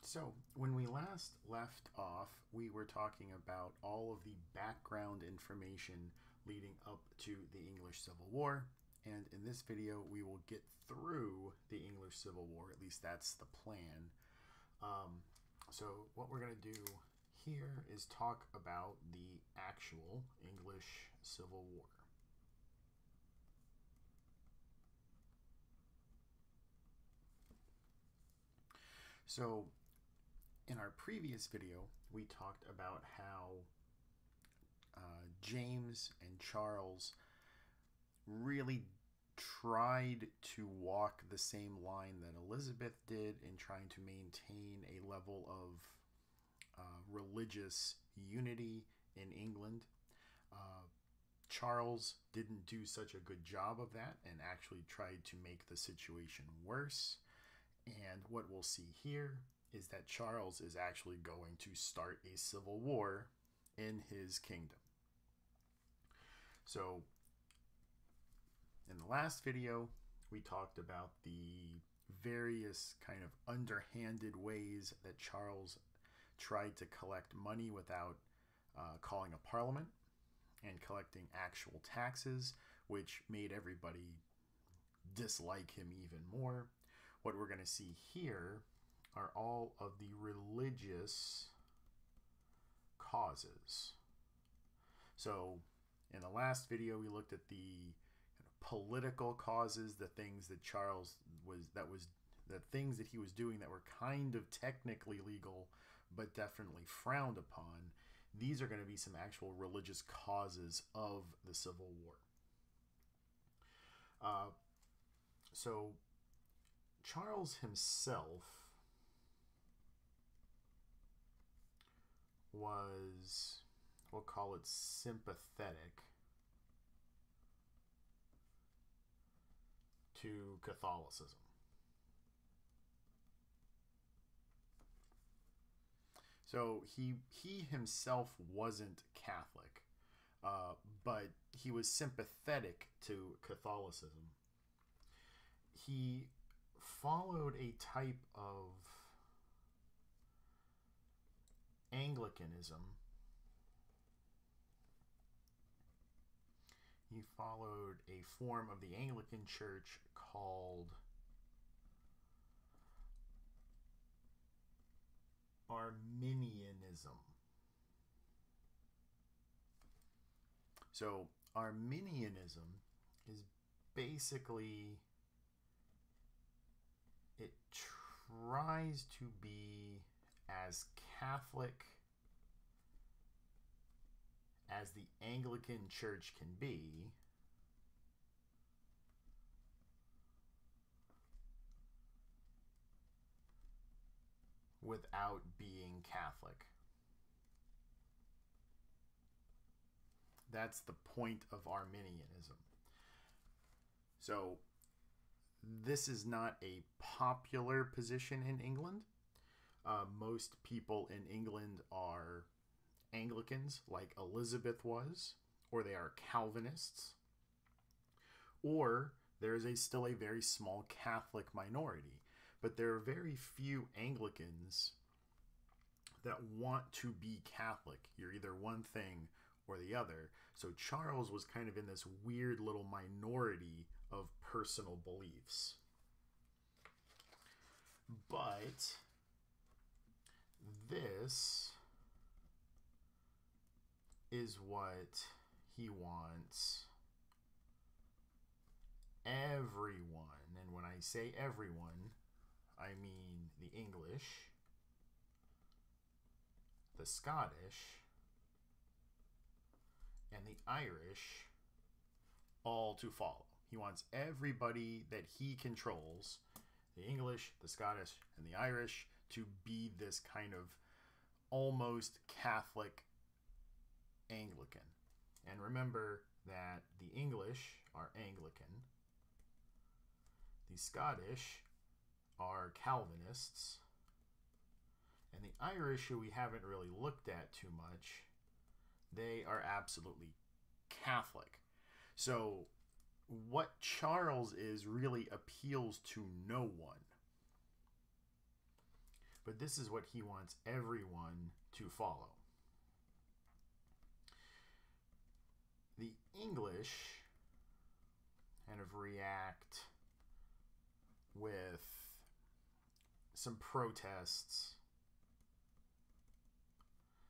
So, when we last left off, we were talking about all of the background information leading up to the English Civil War. And in this video, we will get through the English Civil War. At least that's the plan. So, what we're going to do here is talk about the actual English Civil War. So, in our previous video, we talked about how James and Charles really tried to walk the same line that Elizabeth did in trying to maintain a level of religious unity in England. Charles didn't do such a good job of that and actually tried to make the situation worse. And what we'll see here is that Charles is actually going to start a civil war in his kingdom. So, in the last video, we talked about the various kind of underhanded ways that Charles tried to collect money without calling a parliament and collecting actual taxes, which made everybody dislike him even more. What we're going to see here are all of the religious causes. So in the last video, we looked at the political causes, the things that the things that he was doing that were kind of technically legal, but definitely frowned upon. These are going to be some actual religious causes of the Civil War. So Charles himself was, we'll call it, sympathetic to Catholicism. So he himself wasn't Catholic, but he was sympathetic to Catholicism. He followed a type of Anglicanism. He followed a form of the Anglican Church called Arminianism. So Arminianism is basically, it tries to be as Catholic as the Anglican Church can be, without being Catholic. That's the point of Arminianism. So this is not a popular position in England. Most people in England are Anglicans, like Elizabeth was, or they are Calvinists, or there is still a very small Catholic minority. But there are very few Anglicans that want to be Catholic. You're either one thing or the other. So Charles was kind of in this weird little minority of personal beliefs. But this is what he wants everyone, and when I say everyone, I mean the English, the Scottish, and the Irish all to follow. He wants everybody that he controls, the English, the Scottish, and the Irish, to be this kind of almost Catholic Anglican. And remember that the English are Anglican, the Scottish are Calvinists, and the Irish, who we haven't really looked at too much, they are absolutely Catholic. So what Charles is really appeals to no one. But this is what he wants everyone to follow. The English kind of react with some protests,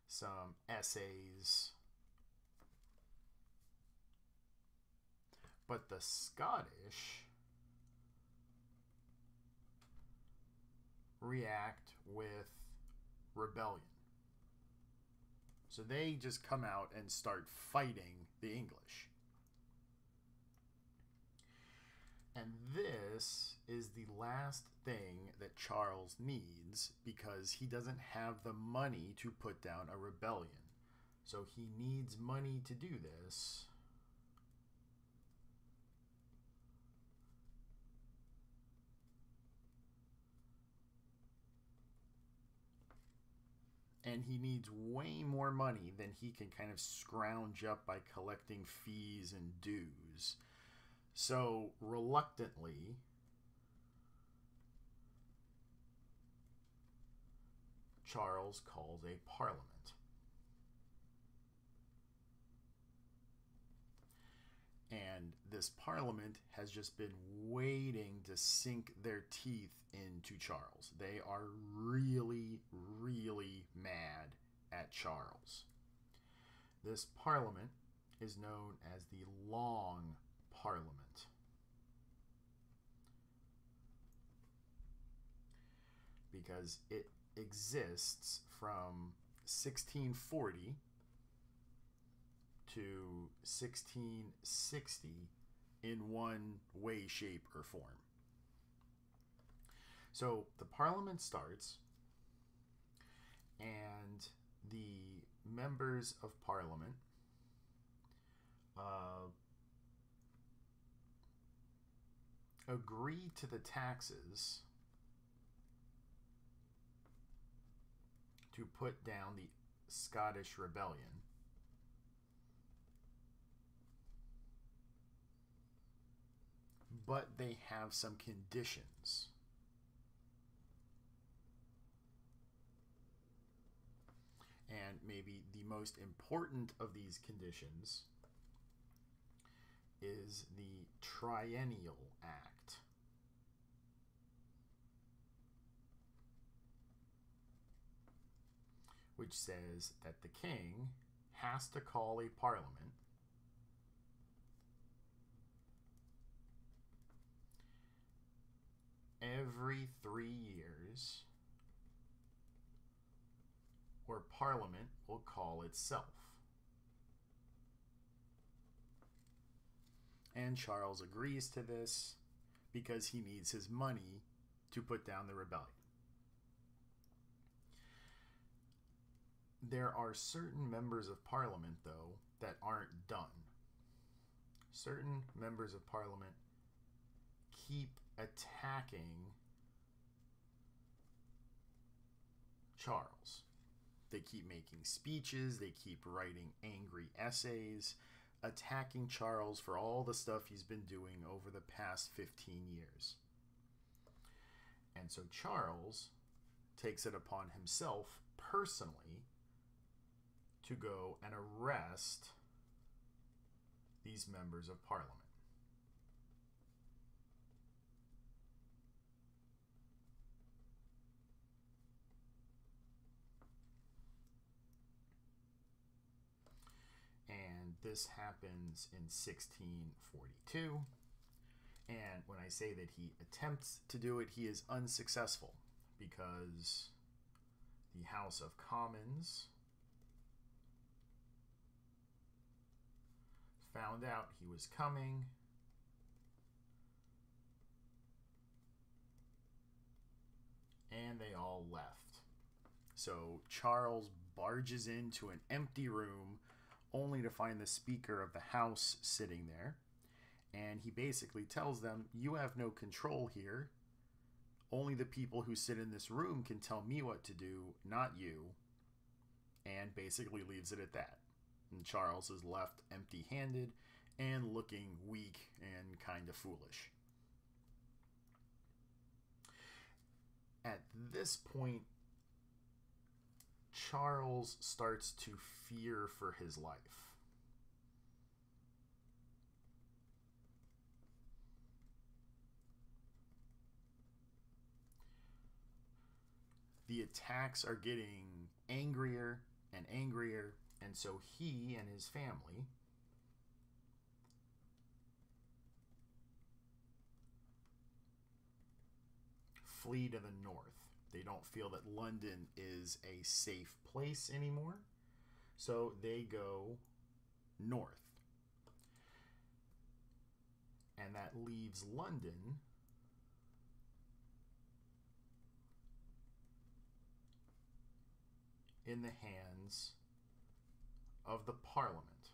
some essays, but the Scottish react with rebellion. So they just come out and start fighting the English. And this is the last thing that Charles needs, because he doesn't have the money to put down a rebellion. So he needs money to do this. And he needs way more money than he can kind of scrounge up by collecting fees and dues. So, reluctantly, Charles calls a parliament. And this parliament has just been waiting to sink their teeth into Charles. They are really, really mad at Charles. This parliament is known as the Long Parliament. Because it exists from 1640 to 1660 in one way, shape, or form. So the Parliament starts, and the members of Parliament agree to the taxes to put down the Scottish rebellion. But they have some conditions. And maybe the most important of these conditions is the Triennial Act. Which says that the king has to call a parliament every 3 years, or Parliament will call itself. And Charles agrees to this because he needs his money to put down the rebellion. There are certain members of Parliament, though, that aren't done. Certain members of Parliament keep attacking Charles. They keep making speeches, they keep writing angry essays, attacking Charles for all the stuff he's been doing over the past 15 years. And so Charles takes it upon himself personally to go and arrest these members of Parliament. And this happens in 1642. And when I say that he attempts to do it, he is unsuccessful, because the House of Commons found out he was coming, and they all left. So Charles barges into an empty room only to find the Speaker of the House sitting there. And he basically tells them, you have no control here. Only the people who sit in this room can tell me what to do, not you. And basically leaves it at that. And Charles is left empty-handed and looking weak and kind of foolish. At this point Charles starts to fear for his life. The attacks are getting angrier and angrier, and so he and his family flee to the north. They don't feel that London is a safe place anymore, so they go north. And that leaves London in the hands of the Parliament.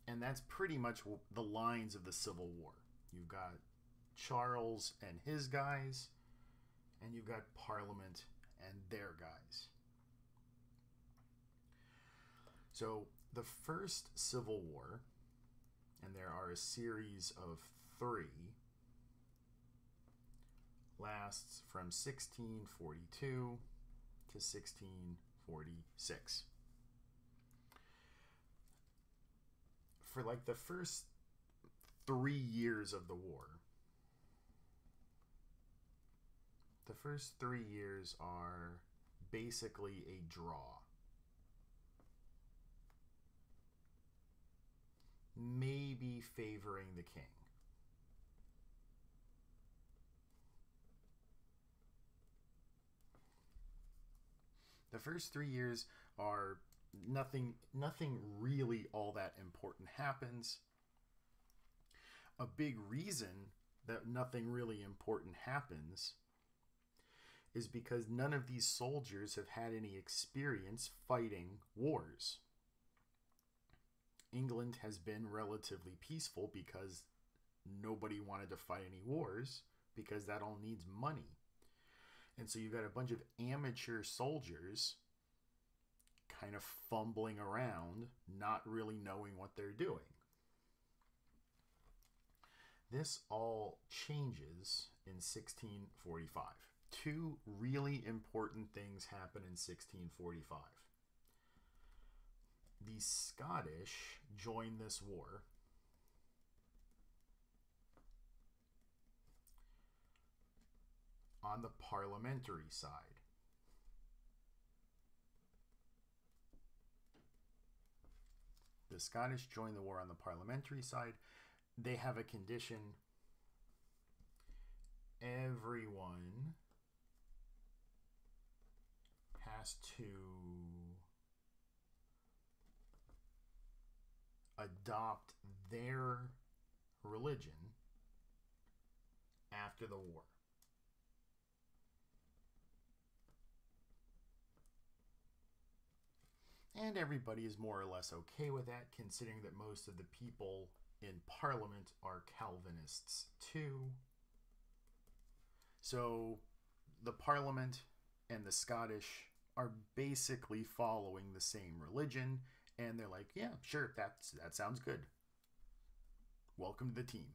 And that's pretty much the lines of the Civil War. You've got Charles and his guys, and you've got Parliament and their guys. So the first Civil War, and there are a series of 3, lasts from 1642 to 1646. For like the first 3 years of the war, the first 3 years are basically a draw. Maybe favoring the king. The first 3 years are nothing really all that important happens. A big reason that nothing really important happens is because none of these soldiers have had any experience fighting wars. England has been relatively peaceful because nobody wanted to fight any wars, because that all needs money. And so you've got a bunch of amateur soldiers kind of fumbling around, not really knowing what they're doing. This all changes in 1645. 2 really important things happen in 1645. The Scottish join this war on the parliamentary side. The Scottish join the war on the parliamentary side. They have a condition. Everyone has to adopt their religion after the war. And everybody is more or less okay with that, considering that most of the people in Parliament are Calvinists too. So the Parliament and the Scottish are basically following the same religion, and they're like, yeah, sure, that sounds good. Welcome to the team.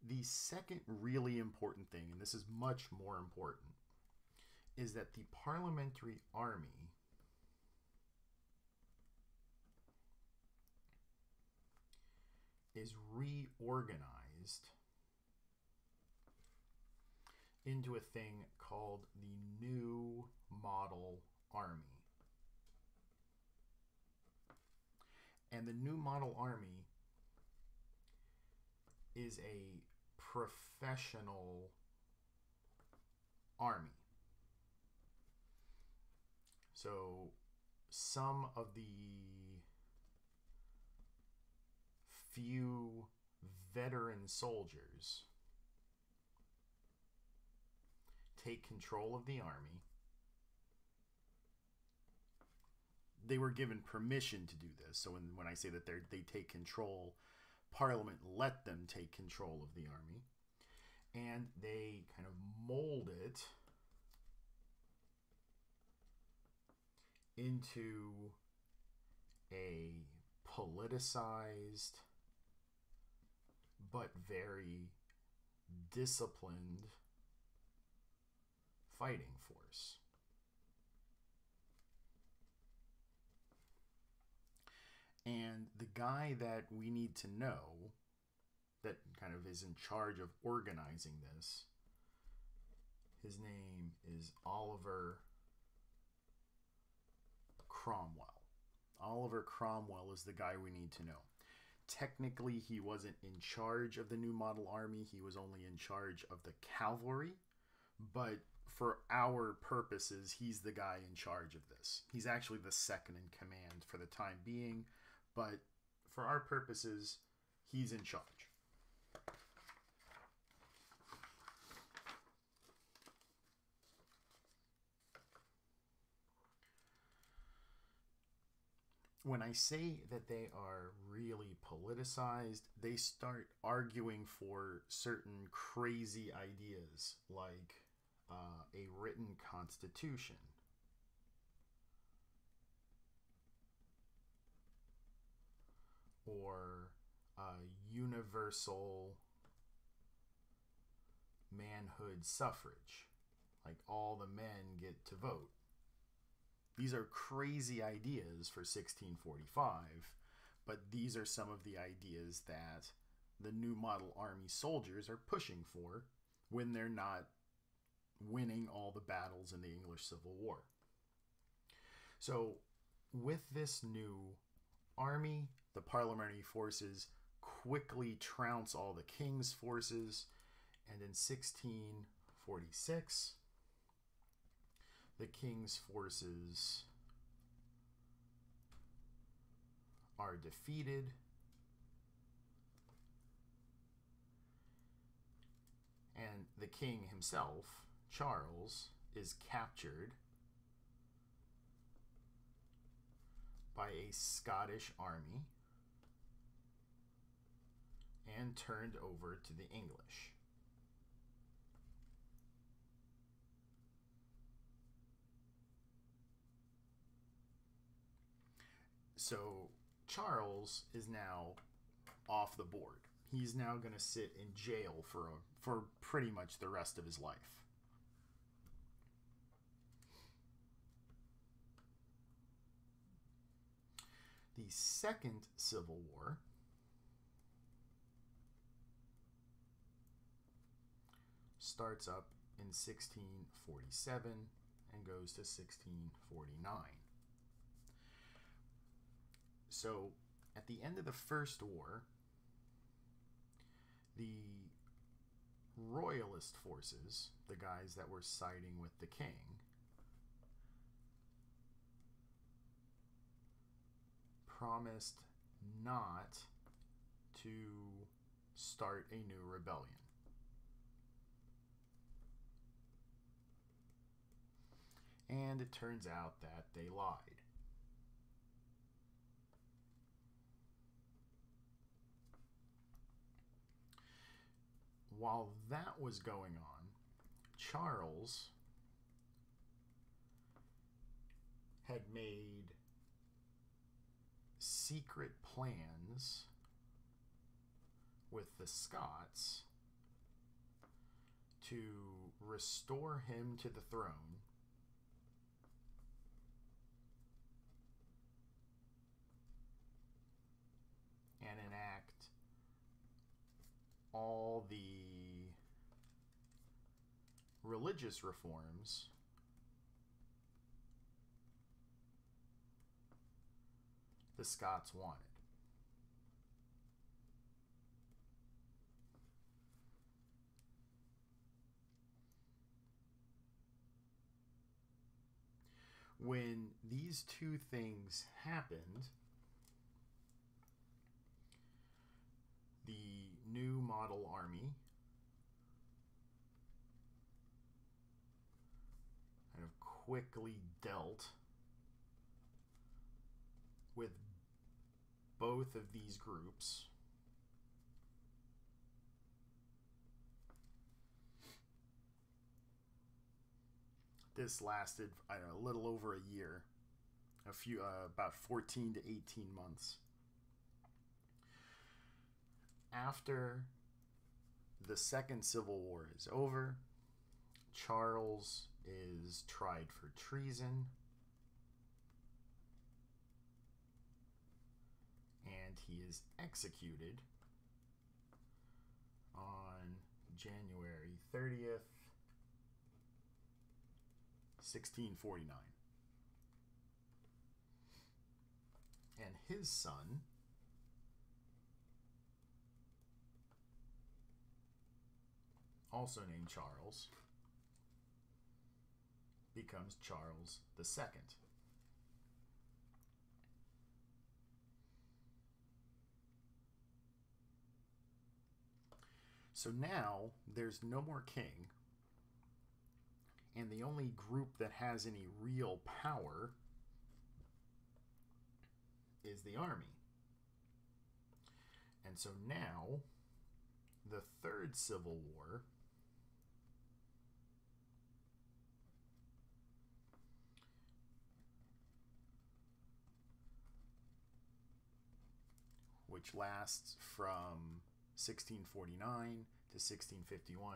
The second really important thing, and this is much more important, is that the parliamentary army is reorganized into a thing called the New Model Army. And the New Model Army is a professional army. So some of the few veteran soldiers take control of the army. They were given permission to do this. So when I say that they take control, Parliament let them take control of the army. And they kind of mold it into a politicized but very disciplined fighting force. And the guy that we need to know that kind of is in charge of organizing this, his name is Oliver Cromwell. Oliver Cromwell is the guy we need to know. Technically, he wasn't in charge of the new model army. He was only in charge of the cavalry. But for our purposes, he's the guy in charge of this. He's actually the second in command for the time being. But for our purposes, he's in charge. When I say that they are really politicized, they start arguing for certain crazy ideas like a written constitution, or universal manhood suffrage, like all the men get to vote. These are crazy ideas for 1645, but these are some of the ideas that the new model army soldiers are pushing for when they're not winning all the battles in the English Civil War. So with this new army, the parliamentary forces quickly trounce all the king's forces, and in 1646, the king's forces are defeated, and the king himself, Charles, is captured by a Scottish army and turned over to the English. So Charles is now off the board. He's now going to sit in jail for pretty much the rest of his life. The Second Civil War starts up in 1647 and goes to 1649. So, at the end of the First War, the royalist forces, the guys that were siding with the king, promised not to start a new rebellion. And it turns out that they lied. While that was going on, Charles had made secret plans with the Scots to restore him to the throne and enact all the religious reforms the Scots wanted. When these two things happened, the new model army kind of quickly dealt with both of these groups. This lasted, I don't know, a little over a year, about 14 to 18 months. After the Second Civil War is over, Charles is tried for treason, and he is executed on January 30th, 1649. And his son, also named Charles, becomes Charles II. So now there's no more king, and the only group that has any real power is the army. And so now the Third Civil War which lasts from 1649 to 1651.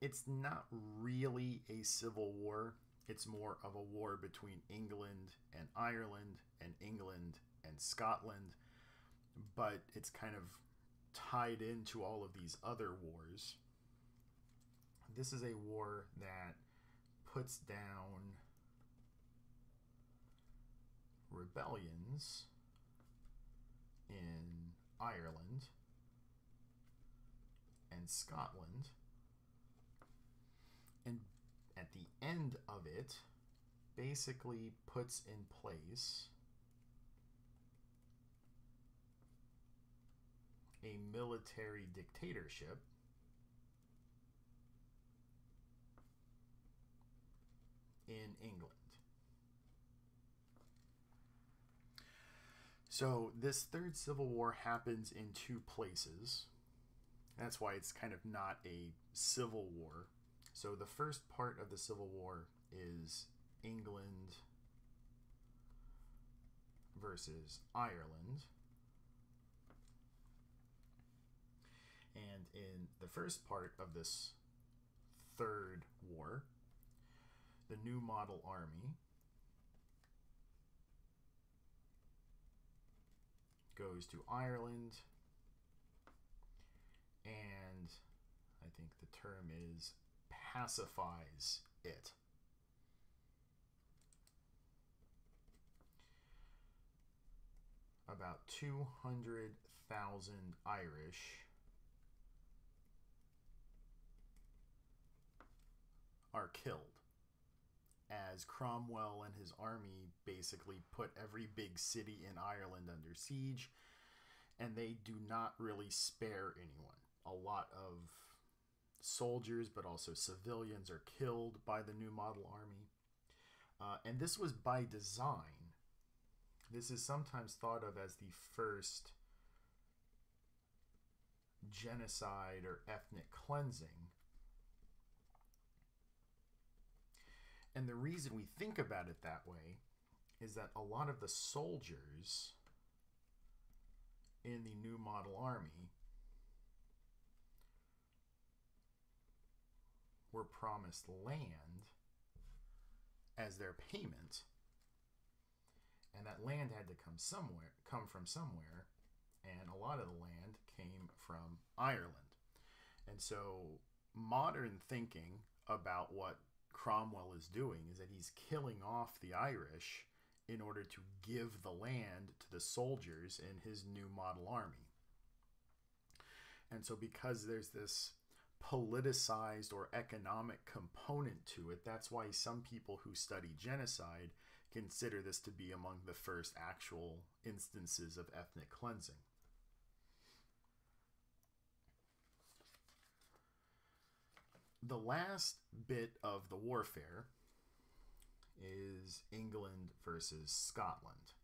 It's not really a civil war. It's more of a war between England and Ireland and England and Scotland, but it's kind of tied into all of these other wars. This is a war that puts down rebellions in Ireland and Scotland, and at the end of it basically puts in place a military dictatorship in England. So this Third Civil War happens in two places. That's why it's kind of not a civil war. So the first part of the Civil War is England versus Ireland. And in the first part of this third war, the New Model Army goes to Ireland, and I think the term is pacifies it. About 200,000 Irish are killed as Cromwell and his army basically put every big city in Ireland under siege, and they do not really spare anyone. A lot of soldiers, but also civilians, are killed by the New Model Army. And this was by design. This is sometimes thought of as the first genocide or ethnic cleansing. And the reason we think about it that way is that a lot of the soldiers in the New Model Army were promised land as their payment, and that land had to come from somewhere, and a lot of the land came from Ireland. And so modern thinking about what Cromwell is doing is that he's killing off the Irish in order to give the land to the soldiers in his New Model Army. And so because there's this politicized or economic component to it, that's why some people who study genocide consider this to be among the first actual instances of ethnic cleansing. The last bit of the warfare is England versus Scotland.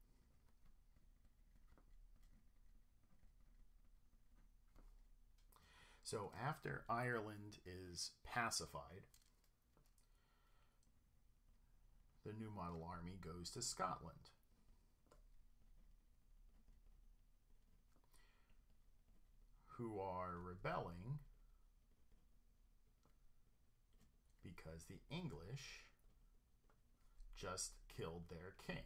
So after Ireland is pacified, the New Model Army goes to Scotland. Who are rebelling because the English just killed their king.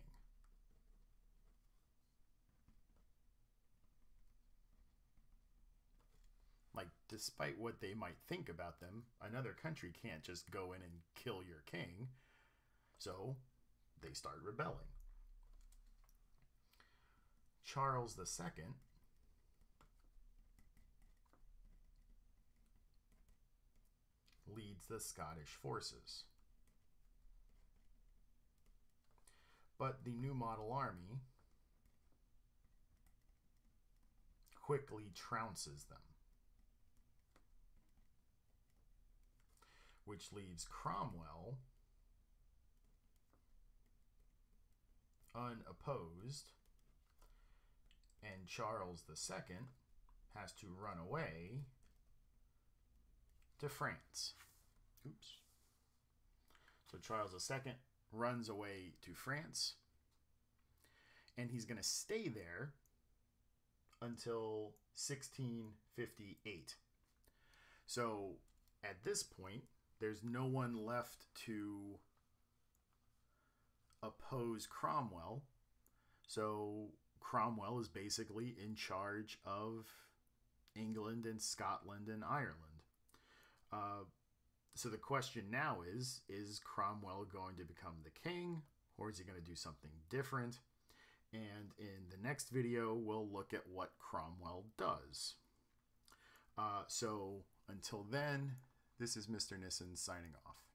Like, despite what they might think about them, another country can't just go in and kill your king. So they start rebelling. Charles II leads the Scottish forces. But the New Model Army quickly trounces them, which leaves Cromwell unopposed, and Charles II has to run away to France. Oops. So Charles II runs away to France, and he's going to stay there until 1658. So at this point, there's no one left to oppose Cromwell. So Cromwell is basically in charge of England and Scotland and Ireland. So the question now is Cromwell going to become the king, or is he going to do something different? And in the next video, we'll look at what Cromwell does. So until then, this is Mr. Nissen signing off.